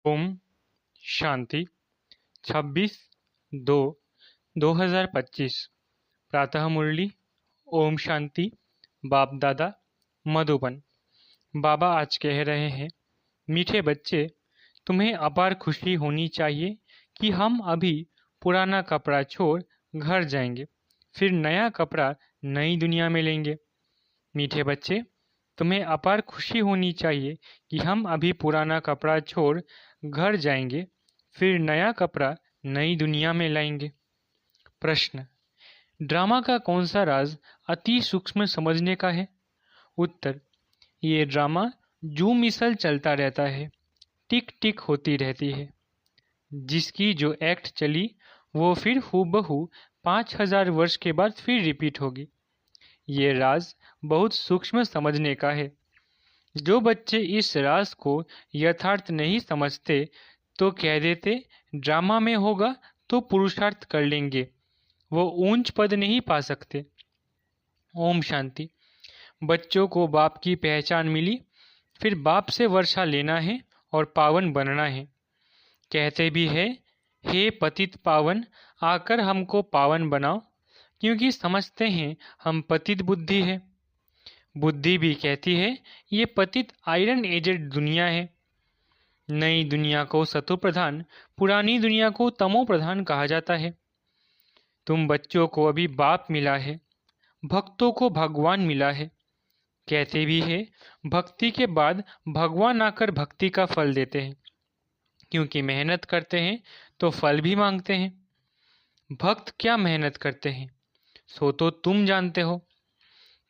ओम शांति 26/2/2025 प्रातः मुरली। ओम शांति। बाप दादा मधुबन। बाबा आज कह रहे हैं, मीठे बच्चे, तुम्हें अपार खुशी होनी चाहिए कि हम अभी पुराना कपड़ा छोड़ घर जाएंगे, फिर नया कपड़ा नई दुनिया में लेंगे। मीठे बच्चे, तुम्हें अपार खुशी होनी चाहिए कि हम अभी पुराना कपड़ा छोड़ घर जाएंगे, फिर नया कपड़ा नई दुनिया में लाएंगे। प्रश्न: ड्रामा का कौन सा राज अति सूक्ष्म समझने का है? उत्तर: ये ड्रामा जू मिसल चलता रहता है, टिक टिक होती रहती है। जिसकी जो एक्ट चली वो फिर हूबहू 5000 वर्ष के बाद फिर रिपीट होगी। ये राज बहुत सूक्ष्म समझने का है। जो बच्चे इस राज को यथार्थ नहीं समझते तो कह देते ड्रामा में होगा तो पुरुषार्थ कर लेंगे, वो ऊंच पद नहीं पा सकते। ओम शांति। बच्चों को बाप की पहचान मिली, फिर बाप से वर्षा लेना है और पावन बनना है। कहते भी है, हे पतित पावन, आकर हमको पावन बनाओ, क्योंकि समझते हैं हम पतित बुद्धि है। बुद्धि भी कहती है ये पतित आयरन एजेड दुनिया है। नई दुनिया को सतो प्रधान, पुरानी दुनिया को तमो प्रधान कहा जाता है। तुम बच्चों को अभी बाप मिला है, भक्तों को भगवान मिला है। कहते भी है, भक्ति के बाद भगवान आकर भक्ति का फल देते हैं, क्योंकि मेहनत करते हैं तो फल भी मांगते हैं। भक्त क्या मेहनत करते हैं सो तो तुम जानते हो।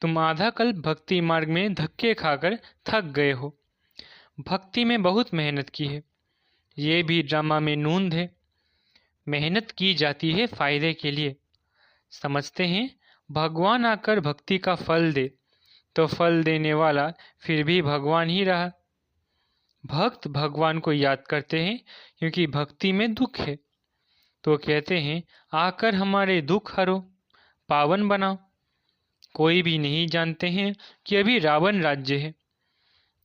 तुम आधा कल्प भक्ति मार्ग में धक्के खाकर थक गए हो। भक्ति में बहुत मेहनत की है, ये भी ड्रामा में नूंद है। मेहनत की जाती है फायदे के लिए। समझते हैं भगवान आकर भक्ति का फल दे, तो फल देने वाला फिर भी भगवान ही रहा। भक्त भगवान को याद करते हैं क्योंकि भक्ति में दुख है, तो कहते हैं आकर हमारे दुख हरो, पावन बनाओ। कोई भी नहीं जानते हैं कि अभी रावण राज्य है,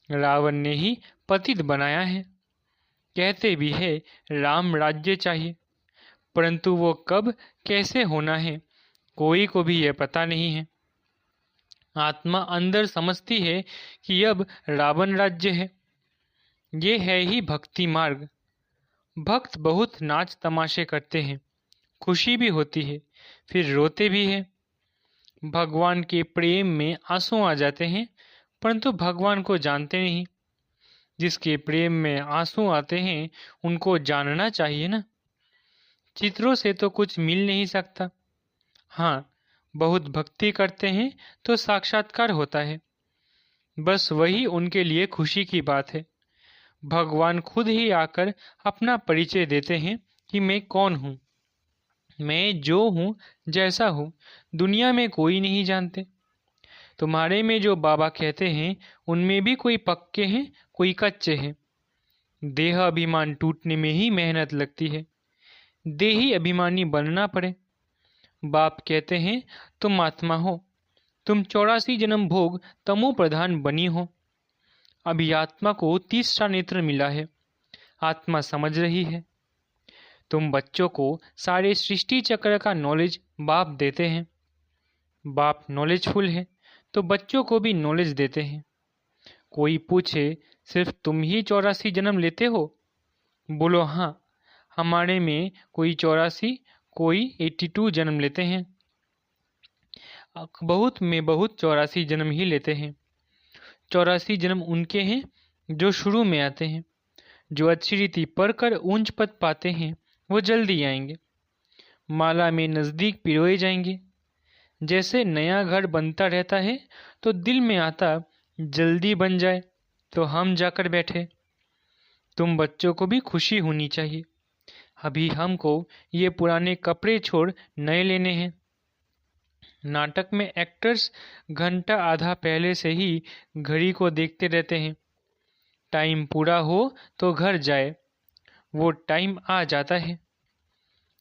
रावण ने ही पतित बनाया है। कहते भी है राम राज्य चाहिए, परंतु वो कब कैसे होना है कोई को भी यह पता नहीं है। आत्मा अंदर समझती है कि अब रावण राज्य है। ये है ही भक्ति मार्ग। भक्त बहुत नाच तमाशे करते हैं, खुशी भी होती है, फिर रोते भी है। भगवान के प्रेम में आंसू आ जाते हैं, परंतु भगवान को जानते नहीं। जिसके प्रेम में आंसू आते हैं उनको जानना चाहिए ना। चित्रों से तो कुछ मिल नहीं सकता। हाँ, बहुत भक्ति करते हैं तो साक्षात्कार होता है, बस वही उनके लिए खुशी की बात है। भगवान खुद ही आकर अपना परिचय देते हैं कि मैं कौन हूँ। मैं जो हूँ, जैसा हूँ, दुनिया में कोई नहीं जानते। तुम्हारे में जो बाबा कहते हैं उनमें भी कोई पक्के हैं, कोई कच्चे हैं। देह अभिमान टूटने में ही मेहनत लगती है, देही अभिमानी बनना पड़े। बाप कहते हैं तुम आत्मा हो, तुम 84 जन्म भोग तमो प्रधान बनी हो। अभी आत्मा को 30 नेत्र मिला है, आत्मा समझ रही है। तुम बच्चों को सारे सृष्टि चक्र का नॉलेज बाप देते हैं। बाप नॉलेजफुल है तो बच्चों को भी नॉलेज देते हैं। कोई पूछे सिर्फ तुम ही 84 जन्म लेते हो? बोलो हाँ, हमारे में कोई 84, कोई 82 जन्म लेते हैं। बहुत में बहुत 84 जन्म ही लेते हैं। 84 जन्म उनके हैं जो शुरू में आते हैं। जो अच्छी रीति पढ़कर ऊंच पद पाते हैं वो जल्दी आएंगे, माला में नज़दीक पिरोए जाएंगे। जैसे नया घर बनता रहता है तो दिल में आता जल्दी बन जाए तो हम जाकर बैठे। तुम बच्चों को भी खुशी होनी चाहिए। अभी हमको ये पुराने कपड़े छोड़ नए लेने हैं। नाटक में एक्टर्स घंटा आधा पहले से ही घड़ी को देखते रहते हैं। टाइम पूरा हो तो घर जाए, वो टाइम आ जाता है।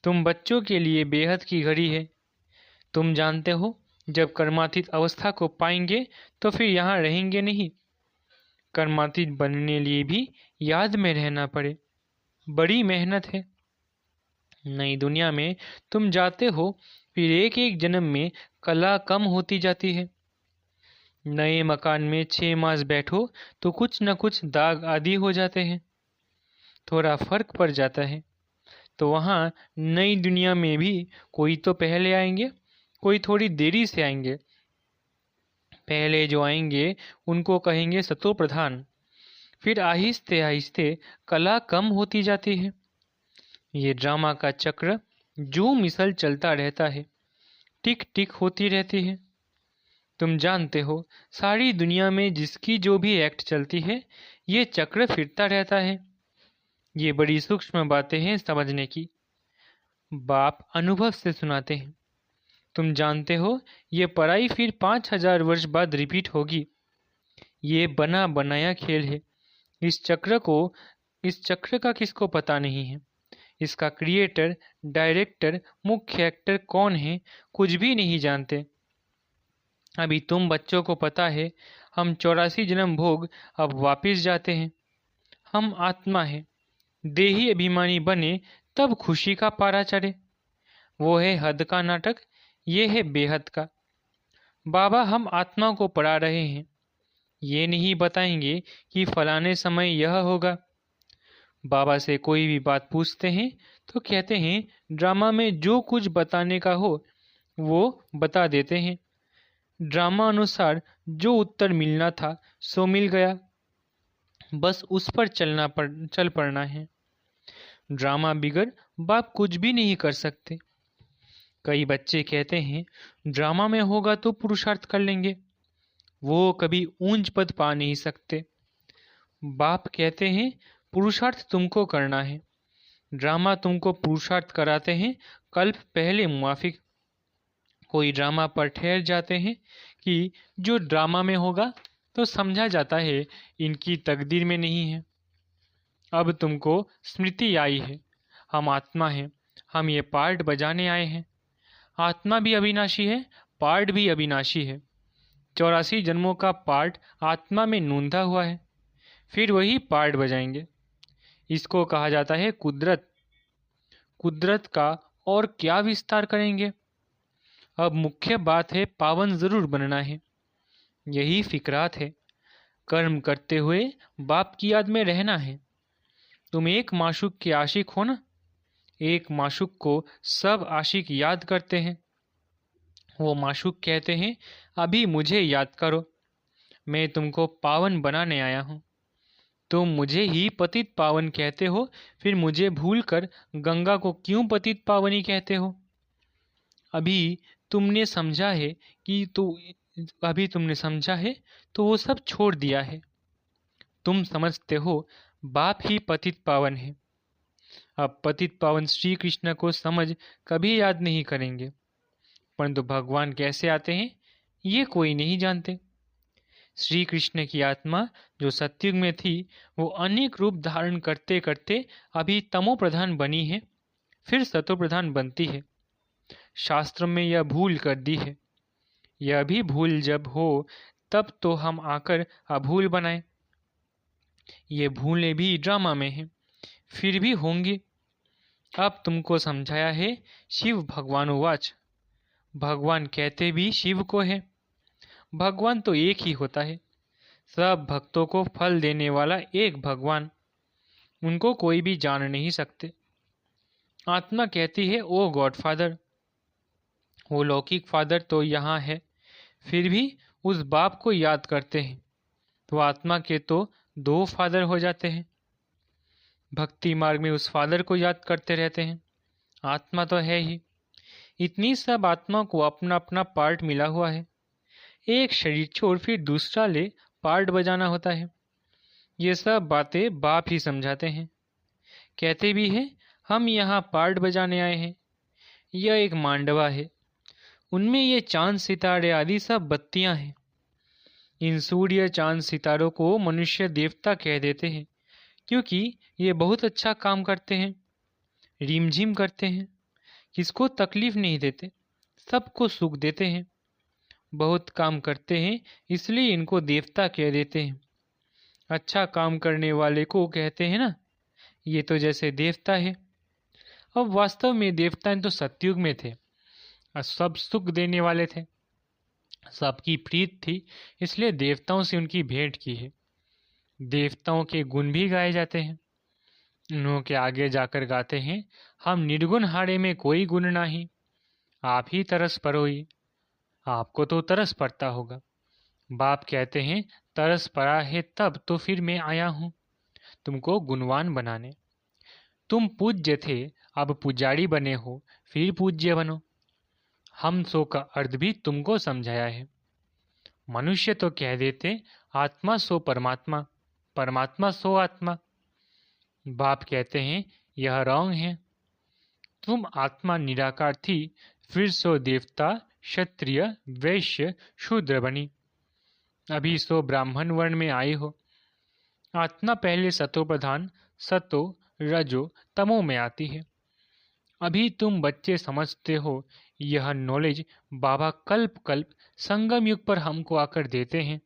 तुम बच्चों के लिए बेहद की घड़ी है। तुम जानते हो जब कर्मातीत अवस्था को पाएंगे तो फिर यहाँ रहेंगे नहीं। कर्मातीत बनने लिए भी याद में रहना पड़े। बड़ी मेहनत है। नई दुनिया में तुम जाते हो, फिर एक एक जन्म में कला कम होती जाती है। नए मकान में 6 मास बैठो तो कुछ न कुछ दाग आदि हो जाते हैं, थोड़ा फर्क पड़ जाता है। तो वहाँ नई दुनिया में भी कोई तो पहले आएंगे, कोई थोड़ी देरी से आएंगे। पहले जो आएंगे उनको कहेंगे सतो प्रधान। फिर आहिस्ते आहिस्ते कला कम होती जाती है। ये ड्रामा का चक्र जो मिसल चलता रहता है, टिक टिक होती रहती है। तुम जानते हो, सारी दुनिया में जिसकी जो भी एक्ट चलती है, ये चक्र फिरता रहता है। ये बड़ी सूक्ष्म बातें हैं समझने की। बाप अनुभव से सुनाते हैं। तुम जानते हो, ये पढ़ाई फिर 5,000 वर्ष बाद रिपीट होगी। ये बना बनाया खेल है। इस चक्र का किसको पता नहीं है। इसका क्रिएटर, डायरेक्टर, मुख्य एक्टर कौन है, कुछ भी नहीं जानते। अभी तुम बच्चों को पता है, हम 84 जन्म भोग अब वापिस जाते हैं। हम आत्मा है, देही अभिमानी बने तब खुशी का पारा चढ़े। वो है हद का नाटक, ये है बेहद का। बाबा हम आत्मा को पढ़ा रहे हैं, ये नहीं बताएंगे कि फलाने समय यह होगा। बाबा से कोई भी बात पूछते हैं तो कहते हैं ड्रामा में जो कुछ बताने का हो वो बता देते हैं। ड्रामा अनुसार जो उत्तर मिलना था सो मिल गया, बस उस पर चल पड़ना है। ड्रामा बिगड़ बाप कुछ भी नहीं कर सकते। कई बच्चे कहते हैं ड्रामा में होगा तो पुरुषार्थ कर लेंगे, वो कभी ऊंच पद पा नहीं सकते। बाप कहते हैं पुरुषार्थ तुमको करना है, ड्रामा तुमको पुरुषार्थ कराते हैं कल्प पहले मुआफिक। कोई ड्रामा पर ठहर जाते हैं कि जो ड्रामा में होगा तो समझा जाता है इनकी तकदीर में नहीं है। अब तुमको स्मृति आई है, हम आत्मा हैं, हम ये पार्ट बजाने आए हैं। आत्मा भी अविनाशी है, पार्ट भी अविनाशी है। 84 जन्मों का पार्ट आत्मा में नूंधा हुआ है, फिर वही पार्ट बजाएंगे। इसको कहा जाता है कुदरत। कुदरत का और क्या विस्तार करेंगे। अब मुख्य बात है पावन जरूर बनना है, यही फिक्रात है। कर्म करते हुए बाप की याद में रहना है। तुम एक माशूक के आशिक हो ना, एक माशूक को सब आशिक याद करते हैं। वो माशूक कहते हैं अभी मुझे याद करो, मैं तुमको पावन बनाने आया हूँ। तुम मुझे ही पतित पावन कहते हो, फिर मुझे भूलकर गंगा को क्यों पतित पावनी कहते हो। अभी तुमने समझा है कि अभी तुमने समझा है तो वो सब छोड़ दिया है। तुम समझते हो बाप ही पतित पावन है। अब पतित पावन श्री कृष्ण को समझ कभी याद नहीं करेंगे, परंतु भगवान कैसे आते हैं ये कोई नहीं जानते। श्री कृष्ण की आत्मा जो सतयुग में थी वो अनेक रूप धारण करते करते अभी तमो प्रधान बनी है, फिर सतो प्रधान बनती है। शास्त्र में यह भूल कर दी है। यह भी भूल जब हो तब तो हम आकर अभूल बनाए। ये भूलें भी ड्रामा में हैं, फिर भी होंगी। अब तुमको समझाया है शिव भगवानुवाच। भगवान कहते भी शिव को है। भगवान तो एक ही होता है, सब भक्तों को फल देने वाला एक भगवान। उनको कोई भी जान नहीं सकते। आत्मा कहती है ओ गॉड फादर। वो लौकिक फादर तो यहाँ है, फिर भी उस बाप को याद करते हैं तो आत्मा के तो 2 फादर हो जाते हैं। भक्ति मार्ग में उस फादर को याद करते रहते हैं। आत्मा तो है ही। इतनी सब आत्मा को अपना अपना पार्ट मिला हुआ है। एक शरीर छोड़ फिर दूसरा ले पार्ट बजाना होता है। ये सब बातें बाप ही समझाते हैं। कहते भी हैं हम यहाँ पार्ट बजाने आए हैं। यह एक मांडवा है, उनमें ये चांद सितारे आदि सब बत्तियां हैं। इन सूर्य चांद सितारों को मनुष्य देवता कह देते हैं, क्योंकि ये बहुत अच्छा काम करते हैं, रिमझिम करते हैं, किसको तकलीफ नहीं देते, सबको सुख देते हैं। बहुत काम करते हैं, इसलिए इनको देवता कह देते हैं। अच्छा काम करने वाले को कहते हैं ना ये तो जैसे देवता है। अब वास्तव में देवता तो सतयुग में थे और सब सुख देने वाले थे, सबकी प्रीत थी, इसलिए देवताओं से उनकी भेंट की है। देवताओं के गुण भी गाए जाते हैं। उन्हों के आगे जाकर गाते हैं, हम निर्गुण हारे में कोई गुण नहीं, आप ही तरस परोई। आपको तो तरस पड़ता होगा। बाप कहते हैं, तरस पड़ा है तब तो फिर मैं आया हूं तुमको गुणवान बनाने। तुम पूज्य थे, अब पुजारी बने हो, फिर पूज्य बनो। हम सो का अर्थ भी तुमको समझाया है। मनुष्य तो कह देते, आत्मा सो परमात्मा, परमात्मा सो आत्मा। बाप कहते हैं, यह रॉन्ग है। तुम आत्मा निराकार थी, फिर सो देवता, क्षत्रिय, वैश्य, शूद्र बनी, अभी सो ब्राह्मण वर्ण में आई हो। आत्मा पहले सतो प्रधान, सतो, रजो, तमो में आती है। अभी तुम बच्चे समझते हो, यह नॉलेज बाबा कल्प कल्प संगम युग पर हमको आकर देते हैं।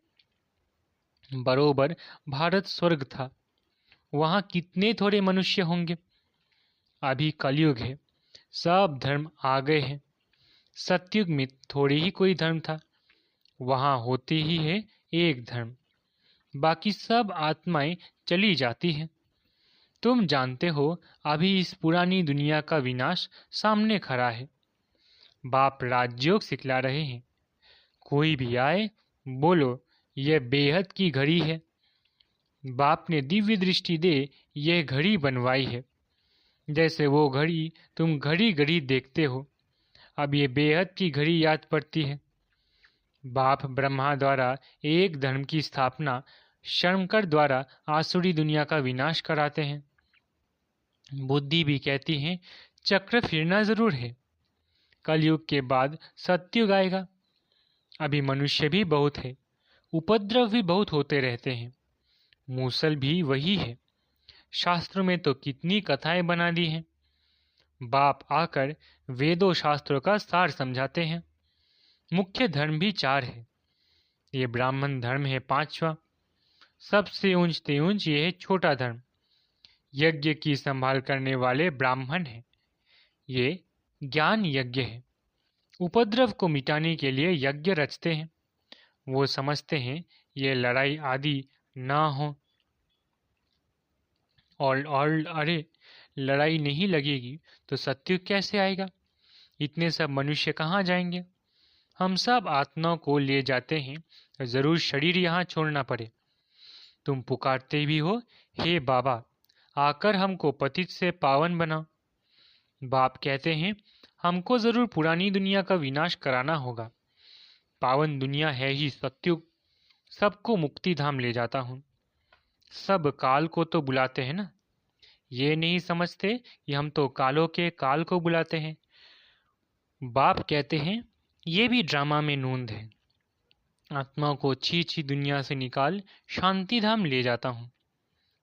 बरोबर भारत स्वर्ग था, वहां कितने थोड़े मनुष्य होंगे। अभी कलयुग है, सब धर्म आ गए हैं। सतयुग में थोड़ी ही कोई धर्म था, वहां होती ही है एक धर्म, बाकी सब आत्माएं चली जाती हैं। तुम जानते हो, अभी इस पुरानी दुनिया का विनाश सामने खड़ा है। बाप राजयोग सिखला रहे हैं। कोई भी आए, बोलो यह बेहद की घड़ी है। बाप ने दिव्य दृष्टि दे यह घड़ी बनवाई है। जैसे वो घड़ी तुम घड़ी घड़ी देखते हो, अब ये बेहद की घड़ी याद पड़ती है। बाप ब्रह्मा द्वारा एक धर्म की स्थापना, शंकर द्वारा आसुरी दुनिया का विनाश कराते हैं। बुद्धि भी कहती है, चक्र फिरना जरूर है। कलयुग के बाद सतयुग आएगा। अभी मनुष्य भी बहुत है, उपद्रव भी बहुत होते रहते हैं। मूसल भी वही है। शास्त्रों में तो कितनी कथाएं बना दी हैं। बाप आकर वेदों शास्त्रों का सार समझाते हैं। मुख्य धर्म भी 4 है। ये ब्राह्मण धर्म है 5वां। सबसे ऊंचते ऊंच ये है छोटा धर्म। यज्ञ की संभाल करने वाले ब्राह्मण हैं। ये ज्ञान यज्ञ है। उपद्रव को मिटाने के लिए यज्ञ रचते हैं। वो समझते हैं ये लड़ाई आदि ना हो। और अरे, लड़ाई नहीं लगेगी तो सत्युग कैसे आएगा? इतने सब मनुष्य कहाँ जाएंगे? हम सब आत्माओं को ले जाते हैं, जरूर शरीर यहाँ छोड़ना पड़े। तुम पुकारते भी हो, हे बाबा, आकर हमको पतित से पावन बनाओ। बाप कहते हैं, हमको जरूर पुरानी दुनिया का विनाश कराना होगा। पावन दुनिया है ही सत्युग, सबको मुक्ति धाम ले जाता हूँ। सब काल को तो बुलाते हैं ना, ये नहीं समझते कि हम तो कालों के काल को बुलाते हैं। बाप कहते हैं, ये भी ड्रामा में नूंद है। आत्माओं को अच्छी अच्छी दुनिया से निकाल शांति धाम ले जाता हूँ।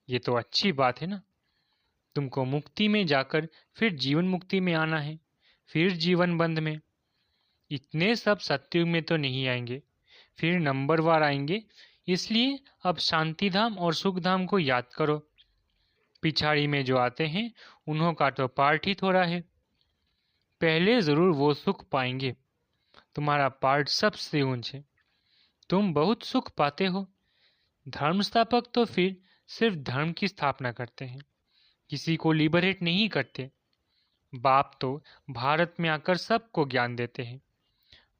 ये तो अच्छी बात है ना। तुमको मुक्ति में जाकर फिर जीवन मुक्ति में आना है, फिर जीवन बंध में। इतने सब सत्युग में तो नहीं आएंगे, फिर नंबरवार आएंगे। इसलिए अब शांति धाम और सुख धाम को याद करो। पिछाड़ी में जो आते हैं उन्हों का तो पार्ट ही थोड़ा है। पहले जरूर वो सुख पाएंगे। तुम्हारा पार्ट सबसे ऊंच है, तुम बहुत सुख पाते हो। धर्म स्थापक तो फिर सिर्फ धर्म की स्थापना करते हैं, किसी को लिबरेट नहीं करते। बाप तो भारत में आकर सबको ज्ञान देते हैं।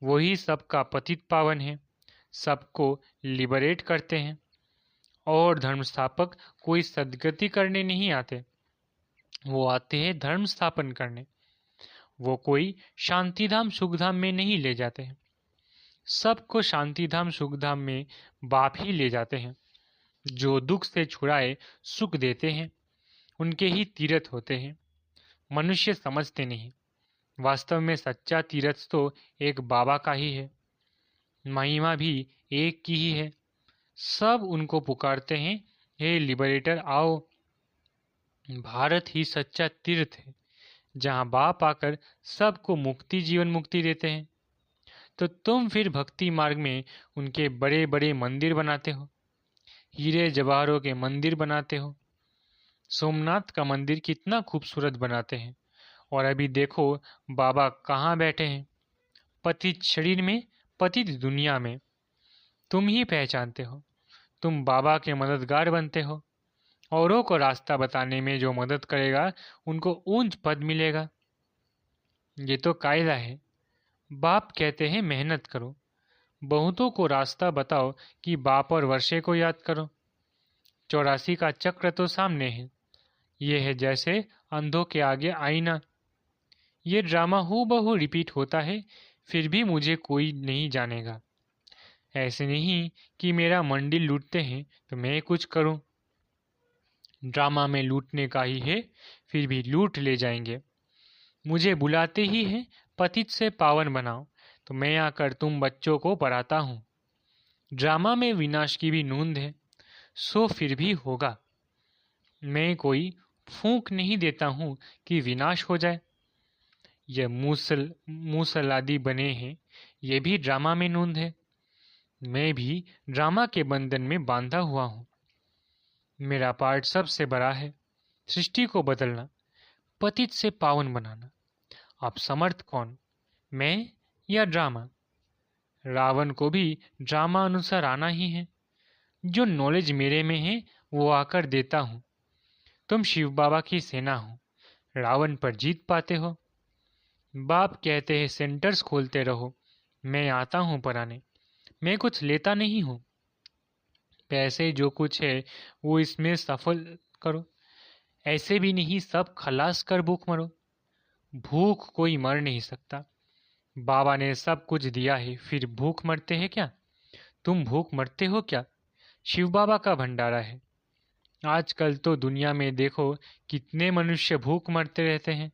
वही सबका पतित पावन है, सबको लिबरेट करते हैं। और धर्म स्थापक कोई सदगति करने नहीं आते, वो आते हैं धर्म स्थापन करने। वो कोई शांतिधाम सुखधाम में नहीं ले जाते हैं। सबको शांतिधाम सुखधाम में बाप ही ले जाते हैं। जो दुख से छुड़ाए सुख देते हैं, उनके ही तीर्थ होते हैं। मनुष्य समझते नहीं, वास्तव में सच्चा तीर्थ तो एक बाबा का ही है। महिमा भी एक की ही है। सब उनको पुकारते हैं, हे लिबरेटर आओ। भारत ही सच्चा तीर्थ है, जहाँ बाप आकर सबको मुक्ति जीवन मुक्ति देते हैं। तो तुम फिर भक्ति मार्ग में उनके बड़े बड़े मंदिर बनाते हो, हीरे जवाहरों के मंदिर बनाते हो। सोमनाथ का मंदिर कितना खूबसूरत बनाते हैं। और अभी देखो बाबा कहाँ बैठे हैं, पतित शरीर में, पतित दुनिया में। तुम ही पहचानते हो, तुम बाबा के मददगार बनते हो। औरों को रास्ता बताने में जो मदद करेगा उनको ऊंच पद मिलेगा। ये तो कायदा है। बाप कहते हैं मेहनत करो, बहुतों को रास्ता बताओ कि बाप और वर्षे को याद करो। 84 का चक्र तो सामने है, ये है जैसे अंधों के आगे आईना। ये ड्रामा हूबहू रिपीट होता है, फिर भी मुझे कोई नहीं जानेगा। ऐसे नहीं कि मेरा मंदिर लूटते हैं तो मैं कुछ करूं। ड्रामा में लूटने का ही है, फिर भी लूट ले जाएंगे। मुझे बुलाते ही है पतित से पावन बनाओ, तो मैं आकर तुम बच्चों को पढ़ाता हूँ। ड्रामा में विनाश की भी नूंद है, सो फिर भी होगा। मैं कोई फूंक नहीं देता हूँ कि विनाश हो जाए। ये मूसलादी बने हैं, ये भी ड्रामा में नूंद है। मैं भी ड्रामा के बंधन में बांधा हुआ हूँ। मेरा पार्ट सबसे बड़ा है, सृष्टि को बदलना, पतित से पावन बनाना। आप समर्थ कौन, मैं या ड्रामा? रावण को भी ड्रामा अनुसार आना ही है। जो नॉलेज मेरे में है वो आकर देता हूँ। तुम शिव बाबा की सेना हो, रावण पर जीत पाते हो। बाप कहते हैं सेंटर्स खोलते रहो, मैं आता हूँ पढ़ाने। मैं कुछ लेता नहीं हूँ, पैसे जो कुछ है वो इसमें सफल करो। ऐसे भी नहीं सब खलास कर भूख मरो। भूख कोई मर नहीं सकता। बाबा ने सब कुछ दिया है, फिर भूख मरते हैं क्या? तुम भूख मरते हो क्या? शिव बाबा का भंडारा है। आजकल तो दुनिया में देखो कितने मनुष्य भूख मरते रहते हैं।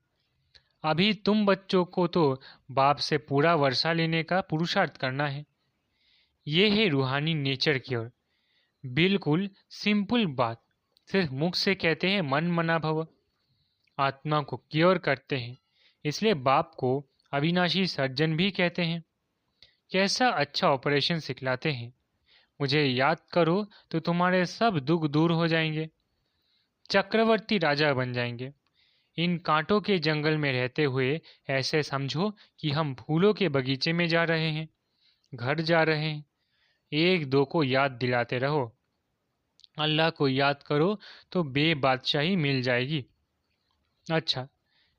अभी तुम बच्चों को तो बाप से पूरा वर्षा लेने का पुरुषार्थ करना है। ये है रूहानी नेचर की ओर। बिल्कुल सिंपल बात, सिर्फ मुख से कहते हैं मन मना भव। आत्मा को क्योर करते हैं, इसलिए बाप को अविनाशी सर्जन भी कहते हैं। कैसा अच्छा ऑपरेशन सिखलाते हैं। मुझे याद करो तो तुम्हारे सब दुख दूर हो जाएंगे, चक्रवर्ती राजा बन जाएंगे। इन कांटों के जंगल में रहते हुए ऐसे समझो कि हम फूलों के बगीचे में जा रहे हैं, घर जा रहे हैं। एक दो को याद दिलाते रहो। अल्लाह को याद करो तो बेबादशाही मिल जाएगी। अच्छा,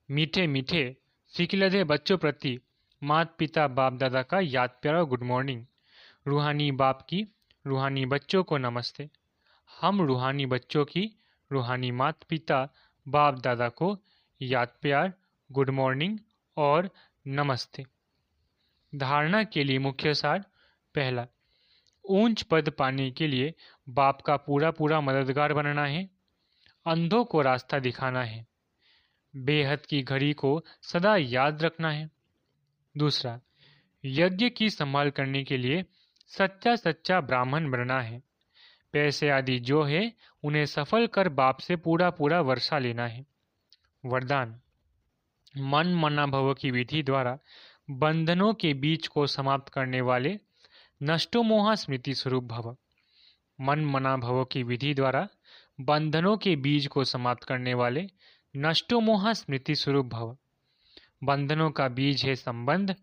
मीठे मीठे सिकिलधे बच्चों प्रति माता पिता बाप दादा का याद प्यारा गुड मॉर्निंग। रूहानी बाप की रूहानी बच्चों को नमस्ते। हम रूहानी बच्चों की रूहानी माता पिता बाप दादा को याद प्यार, गुड मॉर्निंग और नमस्ते। धारणा के लिए मुख्य सार। पहला, ऊंच पद पाने के लिए बाप का पूरा पूरा मददगार बनना है, अंधों को रास्ता दिखाना है, बेहद की घड़ी को सदा याद रखना है। दूसरा, यज्ञ की संभाल करने के लिए सच्चा सच्चा ब्राह्मण बनना है। पैसे आदि जो है उन्हें सफल कर बाप से पूरा पूरा वर्षा लेना है। वरदान, मन मना भव की विधि द्वारा बंधनों के बीच को समाप्त करने वाले नष्टो मोहा स्मृति स्वरूप भव। मन मना भव की विधि द्वारा बंधनों के बीज को समाप्त करने वाले नष्टो मोहा स्मृति स्वरूप भव। बंधनों का बीज है संबंध।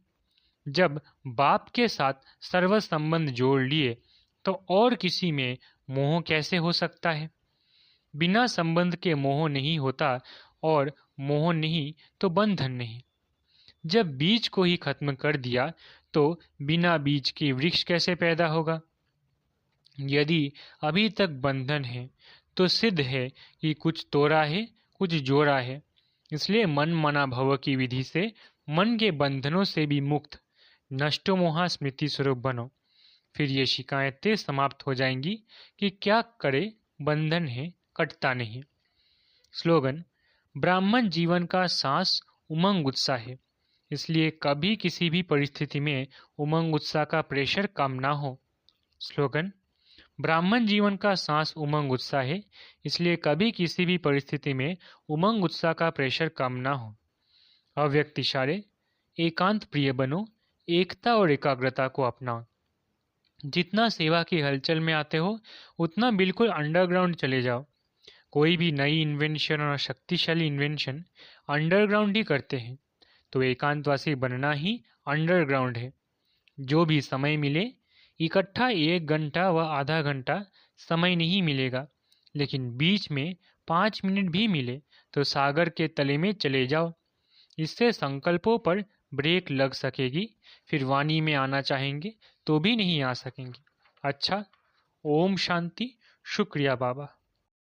जब बाप के साथ सर्व संबंध जोड़ लिए तो और किसी में मोह कैसे हो सकता है? बिना संबंध के मोह नहीं होता, और मोह नहीं तो बंधन नहीं। जब बीज को ही खत्म कर दिया तो बिना बीज के वृक्ष कैसे पैदा होगा? यदि अभी तक बंधन है तो सिद्ध है कि कुछ तोड़ा है, कुछ जोड़ा है। इसलिए मन मना भव की विधि से मन के बंधनों से भी मुक्त नष्टो मोहा स्मृति स्वरूप बनो। फिर ये शिकायतें समाप्त हो जाएंगी कि क्या करे, बंधन है, कटता नहीं। स्लोगन, ब्राह्मण जीवन का सांस उमंग उत्साह है, इसलिए कभी किसी भी परिस्थिति में उमंग उत्साह का प्रेशर कम ना हो। स्लोगन, ब्राह्मण जीवन का सांस उमंग उत्साह है, इसलिए कभी किसी भी परिस्थिति में उमंग उत्साह का प्रेशर कम ना हो। अव्यक्त इशारे, एकांत प्रिय बनो, एकता और एकाग्रता को अपनाओ। जितना सेवा की हलचल में आते हो उतना बिल्कुल अंडरग्राउंड चले जाओ। कोई भी नई इन्वेंशन और शक्तिशाली इन्वेंशन अंडरग्राउंड ही करते हैं, तो एकांतवासी बनना ही अंडरग्राउंड है। जो भी समय मिले, इकट्ठा 1 घंटा व आधा घंटा समय नहीं मिलेगा, लेकिन बीच में 5 मिनट भी मिले तो सागर के तले में चले जाओ। इससे संकल्पों पर ब्रेक लग सकेगी, फिर वाणी में आना चाहेंगे तो भी नहीं आ सकेंगे। अच्छा, ओम शांति। शुक्रिया बाबा।